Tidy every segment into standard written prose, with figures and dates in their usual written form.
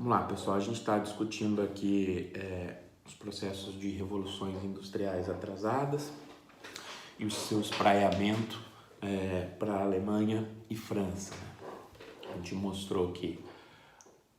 Vamos lá, pessoal. A gente está discutindo aqui os processos de revoluções industriais atrasadas e o seu espraiamento para a Alemanha e França, né? A gente mostrou que,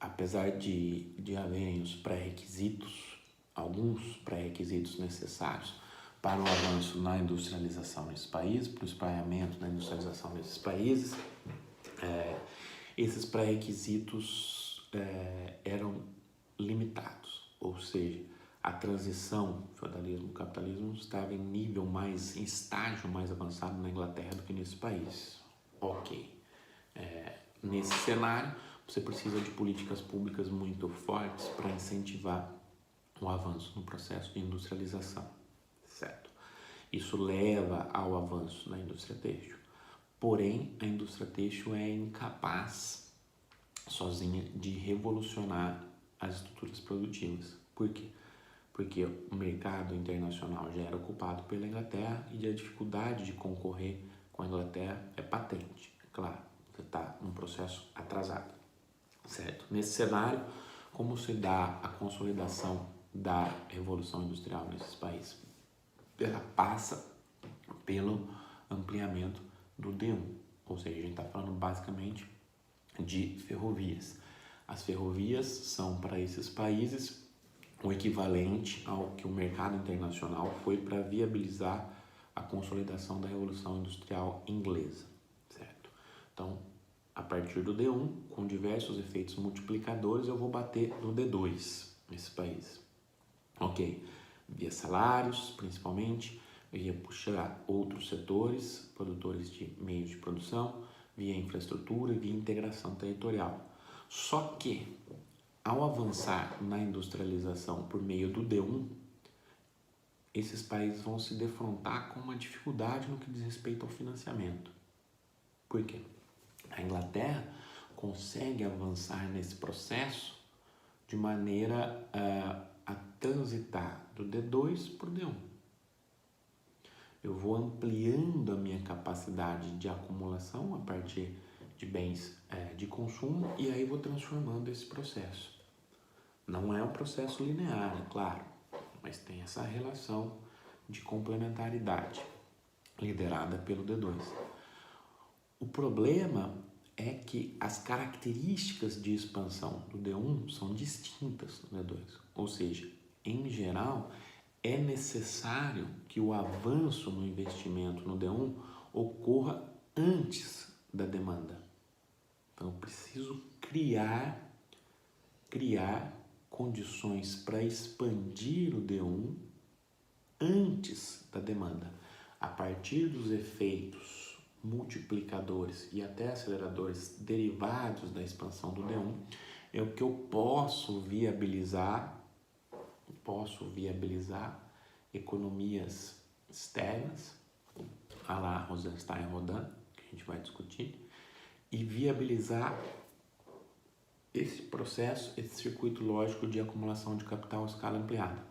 apesar de haverem os pré-requisitos, alguns pré-requisitos necessários para o avanço na industrialização nesses países, para o espraiamento da industrialização nesses países, esses pré-requisitos eram limitados, ou seja, a transição feudalismo-capitalismo estava em estágio mais avançado na Inglaterra do que nesse país. Ok. Nesse cenário, você precisa de políticas públicas muito fortes para incentivar o avanço no processo de industrialização, certo? Isso leva ao avanço na indústria têxtil. Porém, a indústria têxtil é incapaz sozinha de revolucionar as estruturas produtivas. Por quê? Porque o mercado internacional já era ocupado pela Inglaterra e a dificuldade de concorrer com a Inglaterra é patente. É claro, você está num processo atrasado, certo? Nesse cenário, como se dá a consolidação da revolução industrial nesses países? Ela passa pelo ampliamento do D1, ou seja, a gente está falando basicamente de ferrovias. As ferrovias são para esses países o equivalente ao que o mercado internacional foi para viabilizar a consolidação da Revolução Industrial Inglesa, certo? Então, a partir do D1, com diversos efeitos multiplicadores, eu vou bater no D2 nesse país. Ok, via salários, principalmente, via puxar outros setores, produtores de meios de produção, via infraestrutura e via integração territorial. Só que, ao avançar na industrialização por meio do D1, esses países vão se defrontar com uma dificuldade no que diz respeito ao financiamento. Por quê? A Inglaterra consegue avançar nesse processo de maneira a transitar do D2 para o D1. Eu vou ampliando a minha capacidade de acumulação a partir de bens de consumo e aí vou transformando esse processo. Não é um processo linear, é claro, mas tem essa relação de complementaridade liderada pelo D2. O problema é que as características de expansão do D1 são distintas do D2, ou seja, em geral, é necessário que o avanço no investimento no D1 ocorra antes da demanda. Então, eu preciso criar condições para expandir o D1 antes da demanda, a partir dos efeitos multiplicadores e até aceleradores derivados da expansão do D1, é o que eu posso viabilizar economias externas, a la Rosenstein-Rodin, que a gente vai discutir, e viabilizar esse processo, esse circuito lógico de acumulação de capital à escala ampliada.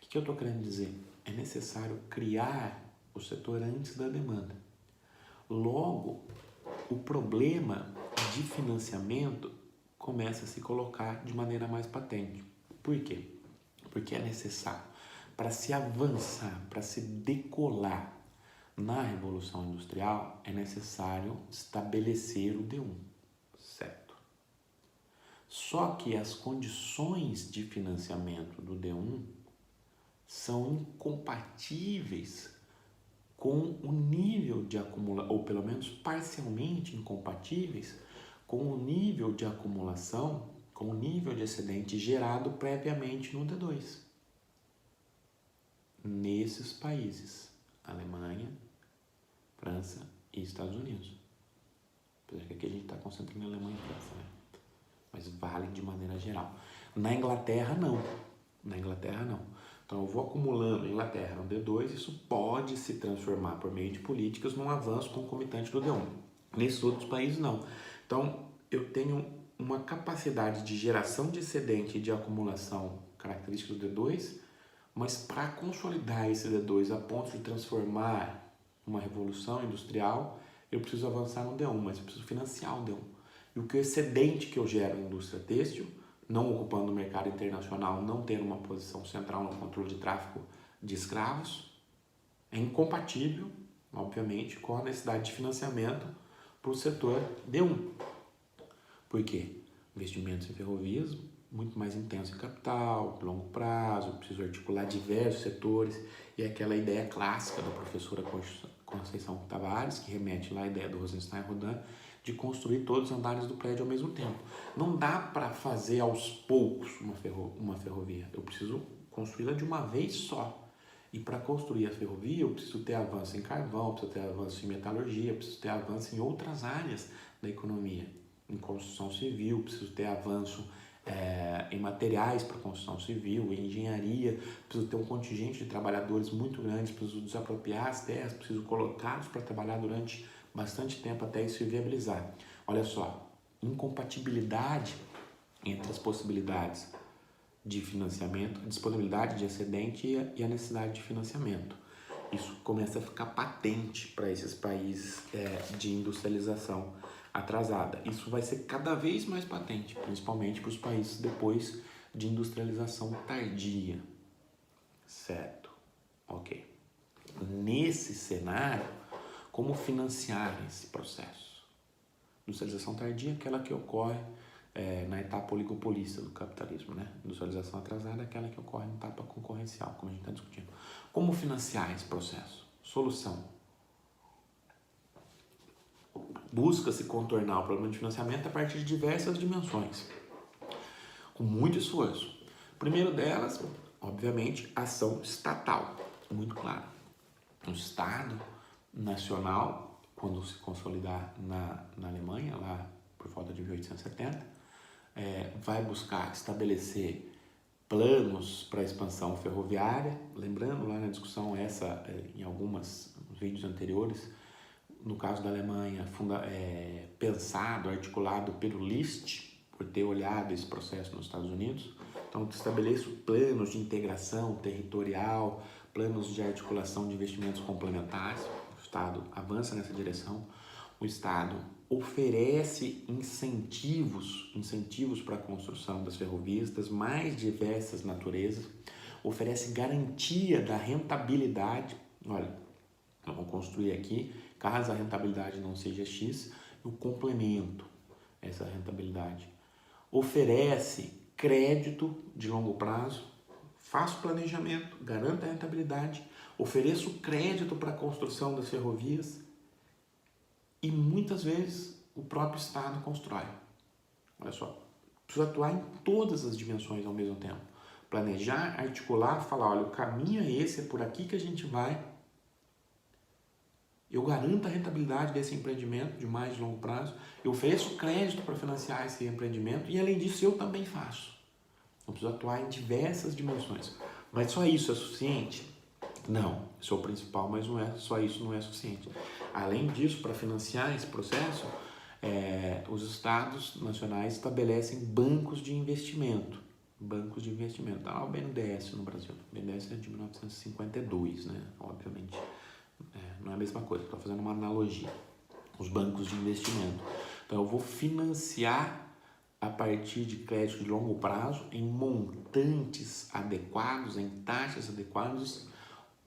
O que eu estou querendo dizer? É necessário criar o setor antes da demanda. Logo, o problema de financiamento começa a se colocar de maneira mais patente. Por quê? Porque é necessário, para se avançar, para se decolar na Revolução Industrial, é necessário estabelecer o D1, certo? Só que as condições de financiamento do D1 são incompatíveis com o nível de acumulação, ou pelo menos parcialmente incompatíveis com o nível de acumulação, com o nível de excedente gerado previamente no D2. Nesses países, Alemanha, França e Estados Unidos. Apesar que aqui a gente está concentrando em Alemanha e França, né? Mas vale de maneira geral. Na Inglaterra, não. Então, eu vou acumulando na Inglaterra no D2, isso pode se transformar por meio de políticas num avanço concomitante do D1. Nesses outros países, não. Então, eu tenho uma capacidade de geração de excedente e de acumulação característica do D2, mas para consolidar esse D2 a ponto de transformar uma revolução industrial, eu preciso avançar no D1, mas eu preciso financiar o D1. E o excedente que eu gero na indústria têxtil não ocupando o mercado internacional, não tendo uma posição central no controle de tráfico de escravos, é incompatível, obviamente, com a necessidade de financiamento para o setor D1. Por quê? Investimentos em ferrovias muito mais intenso em capital, longo prazo, preciso articular diversos setores, e aquela ideia clássica da professora Conceição Tavares, que remete lá à ideia do Rosenstein Rodan, de construir todos os andares do prédio ao mesmo tempo. Não dá para fazer aos poucos uma ferrovia, eu preciso construí-la de uma vez só. E para construir a ferrovia, eu preciso ter avanço em carvão, eu preciso ter avanço em metalurgia, eu preciso ter avanço em outras áreas da economia. Em construção civil, preciso ter avanço em materiais para construção civil, em engenharia, preciso ter um contingente de trabalhadores muito grande, preciso desapropriar as terras, preciso colocá-los para trabalhar durante bastante tempo até isso se viabilizar. Olha só, incompatibilidade entre as possibilidades de financiamento, a disponibilidade de excedente e a necessidade de financiamento. Isso começa a ficar patente para esses países de industrialização atrasada. Isso vai ser cada vez mais patente, principalmente para os países depois de industrialização tardia. Certo? Ok. Nesse cenário, como financiar esse processo? Industrialização tardia é aquela que ocorre na etapa oligopolista do capitalismo, né? Industrialização atrasada é aquela que ocorre na etapa concorrencial, como a gente está discutindo. Como financiar esse processo? Solução. Busca-se contornar o problema de financiamento a partir de diversas dimensões, com muito esforço. O primeiro delas, obviamente, ação estatal, muito claro. O Estado nacional, quando se consolidar na Alemanha, lá por volta de 1870, vai buscar estabelecer planos para a expansão ferroviária. Lembrando lá na discussão em alguns vídeos anteriores, no caso da Alemanha, pensado, articulado pelo List, por ter olhado esse processo nos Estados Unidos. Então, estabeleço planos de integração territorial, planos de articulação de investimentos complementares. O Estado avança nessa direção. O Estado oferece incentivos para a construção das ferrovias das mais diversas naturezas, oferece garantia da rentabilidade. Olha, vamos construir aqui, caso a rentabilidade não seja X, eu complemento essa rentabilidade. Oferece crédito de longo prazo, faço planejamento, garanto a rentabilidade, ofereço crédito para a construção das ferrovias e muitas vezes o próprio Estado constrói. Olha só, preciso atuar em todas as dimensões ao mesmo tempo. Planejar, articular, falar, olha, o caminho é esse, é por aqui que a gente vai. Eu garanto a rentabilidade desse empreendimento de mais longo prazo, eu ofereço crédito para financiar esse empreendimento e, além disso, eu também faço. Eu preciso atuar em diversas dimensões. Mas só isso é suficiente? Não, isso é o principal, mas só isso não é suficiente. Além disso, para financiar esse processo, os estados nacionais estabelecem bancos de investimento. Bancos de investimento. Tá lá o BNDES no Brasil. O BNDES é de 1952, né? Obviamente. Não é a mesma coisa, estou fazendo uma analogia. Os bancos de investimento. Então, eu vou financiar a partir de crédito de longo prazo, em montantes adequados, em taxas adequadas,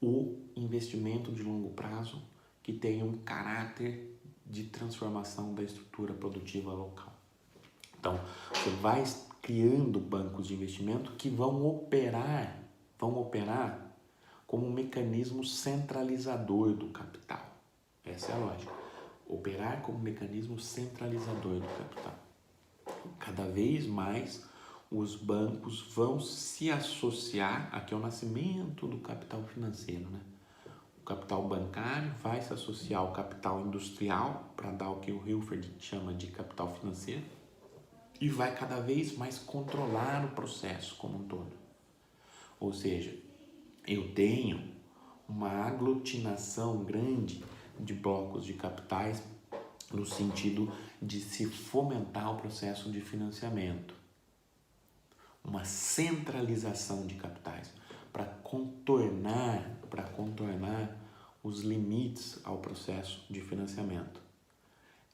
o investimento de longo prazo que tenha um caráter de transformação da estrutura produtiva local. Então, você vai criando bancos de investimento que vão operar como um mecanismo centralizador do capital. Essa é a lógica. Operar como mecanismo centralizador do capital. Cada vez mais os bancos vão se associar, aqui é o nascimento do capital financeiro, né? O capital bancário vai se associar ao capital industrial, para dar o que o Hilford chama de capital financeiro, e vai cada vez mais controlar o processo como um todo. Ou seja, eu tenho uma aglutinação grande de blocos de capitais no sentido de se fomentar o processo de financiamento. Uma centralização de capitais para contornar os limites ao processo de financiamento.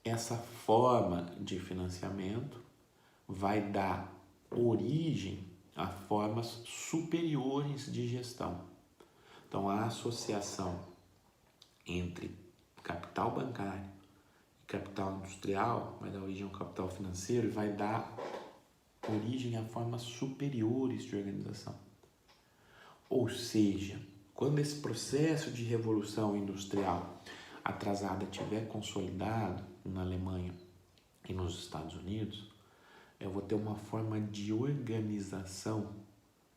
Essa forma de financiamento vai dar origem a formas superiores de gestão. Então, a associação entre capital bancário e capital industrial vai dar origem ao capital financeiro e vai dar origem a formas superiores de organização. Ou seja, quando esse processo de revolução industrial atrasada tiver consolidado na Alemanha e nos Estados Unidos, eu vou ter uma forma de organização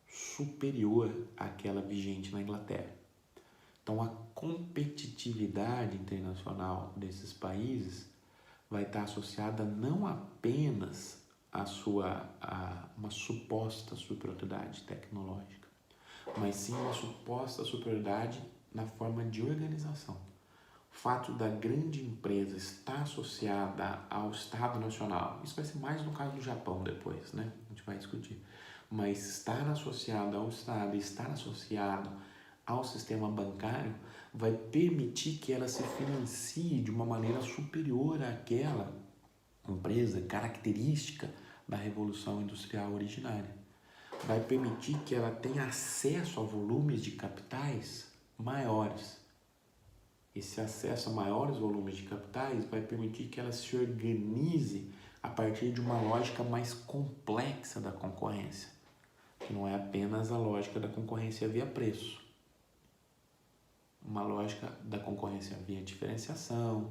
superior àquela vigente na Inglaterra. Então, a competitividade internacional desses países vai estar associada não apenas a uma suposta superioridade tecnológica, mas sim uma suposta superioridade na forma de organização. O fato da grande empresa estar associada ao Estado Nacional, isso vai ser mais no caso do Japão depois, né? A gente vai discutir. Mas estar associado ao Estado, estar associado ao sistema bancário, vai permitir que ela se financie de uma maneira superior àquela empresa característica da Revolução Industrial originária. Vai permitir que ela tenha acesso a volumes de capitais maiores. Esse acesso a maiores volumes de capitais vai permitir que ela se organize a partir de uma lógica mais complexa da concorrência, que não é apenas a lógica da concorrência via preço. Uma lógica da concorrência via diferenciação,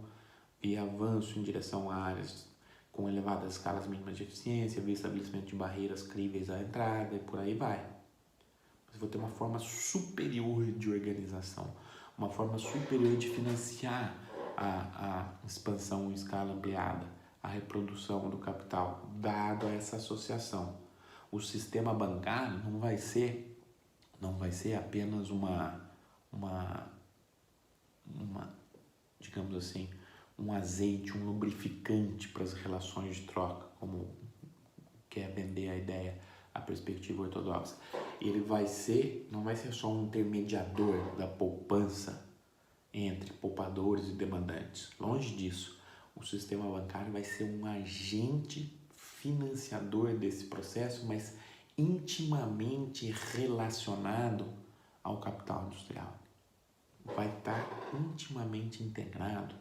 via avanço em direção a áreas com elevadas escalas mínimas de eficiência, via estabelecimento de barreiras críveis à entrada e por aí vai. Mas vou ter uma forma superior de organização, uma forma superior de financiar a expansão em escala ampliada, a reprodução do capital, dado a essa associação. O sistema bancário não vai ser apenas digamos assim, um azeite, um lubrificante para as relações de troca, como quer vender a ideia, a perspectiva ortodoxa. Ele não vai ser só um intermediador da poupança entre poupadores e demandantes. Longe disso, o sistema bancário vai ser um agente financiador desse processo, mas intimamente relacionado ao capital industrial. Vai estar intimamente integrado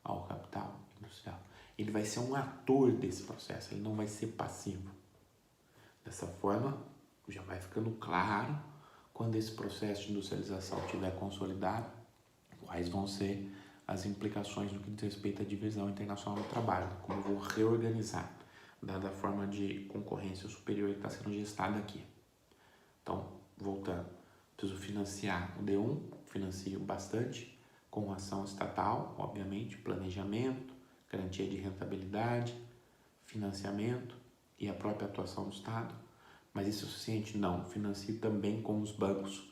ao capital industrial. Ele vai ser um ator desse processo, ele não vai ser passivo. Dessa forma, já vai ficando claro, quando esse processo de industrialização estiver consolidado, quais vão ser as implicações no que diz respeito à divisão internacional do trabalho, como eu vou reorganizar, dada a forma de concorrência superior que está sendo gestada aqui. Então, voltando, preciso financiar o D1, financio bastante, com ação estatal, obviamente, planejamento, garantia de rentabilidade, financiamento e a própria atuação do Estado. Mas isso é suficiente? Não. Financio também com os bancos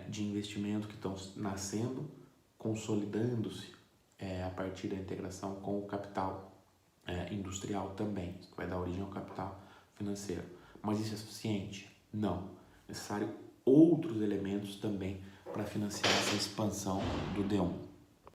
de investimento que estão nascendo, consolidando-se a partir da integração com o capital industrial também, que vai dar origem ao capital financeiro. Mas isso é suficiente? Não. É necessário outros elementos também para financiar essa expansão do D1.